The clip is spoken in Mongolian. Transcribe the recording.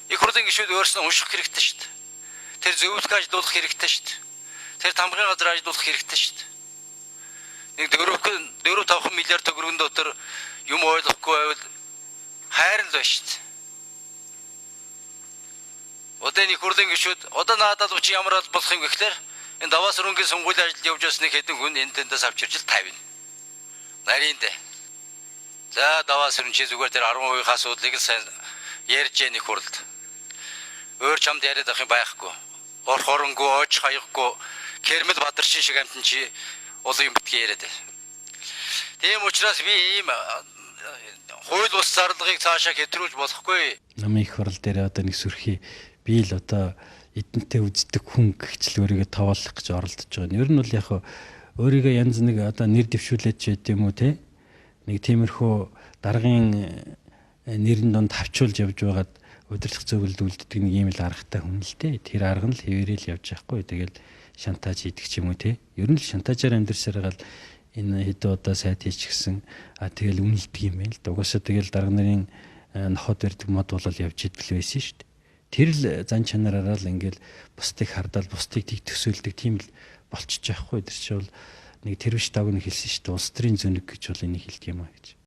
Их хурлын гишүүд өөрснөө унших хэрэгтэй шүү дээ. Тэр зөвлөх ажиллуулах хэрэгтэй шүү дээ. Тэр тамгын газар ажиллуулах хэрэгтэй шүү дээ. Нэг 4-5 миллиард төгрөгийн дотор юм ойлгохгүй байвал хайр л байна шүү дээ. Одоо нэг хурлын гишүүд одоо надад чи ямар болох юм гэхлээр энэ Даваас өрөнгөний сонгуулийн ажилд явж байсныг хэдэн хүн энэ тэндээс авчирч л тавина. Нарийн дээ. За Даваас өрн чи зүгээр тэр 10%-ийн асуудлыг л сайн ярьж яах нэг хурлд. Өөр чамд яриад ах юм байхгүй. Ор хоронгүй, ож хаяхгүй, Кэрмэл Бадарчин шиг амтан чи олон юм битгий яриад байна. Тийм учраас би ийм хууль ус зарлагыг цаашаа хэтрүүлж болохгүй. Намын их хурал дээр одоо нэг сүрхий би л одоо эдэнтэй үздэг хүн гихчл өөрийгөө тоолох гэж оролдож байгаа. Ер нь бол яг өөрийгөө янз нэг одоо нэр дэвшүүлээд ч байд юм уу те. Нэг тиймэрхүү даргын нэрэн донд тавчуулж явж байгаад удирдах зөвлөлд үлддэг нэг ийм л аргатай хүн л те. Тэр арга нь л хэвээрэл явж байхгүй. Тэгэл шантаж хийдэг ч юм уу те. Ер нь л шантажаар амьдэрсээр гал энэ хэд удаа сайд хийчихсэн. Тэгэл үнэлдэг юм байл. Угаасаа тэгэл дарга нарын ноход барьдаг мод бол явж идэл байсан шүү дээ. Тэр л зан чанараараа л ингээл бусдыг хардаал бусдыг тийг төсөөлдөг тийм л болчихж байхгүй. Тэр чинь бол нэг тэрвш дааг нь хэлсэн шүү дээ. Улс төрийн зөнөг гэж бол энийг хэлдэг юм а гэж.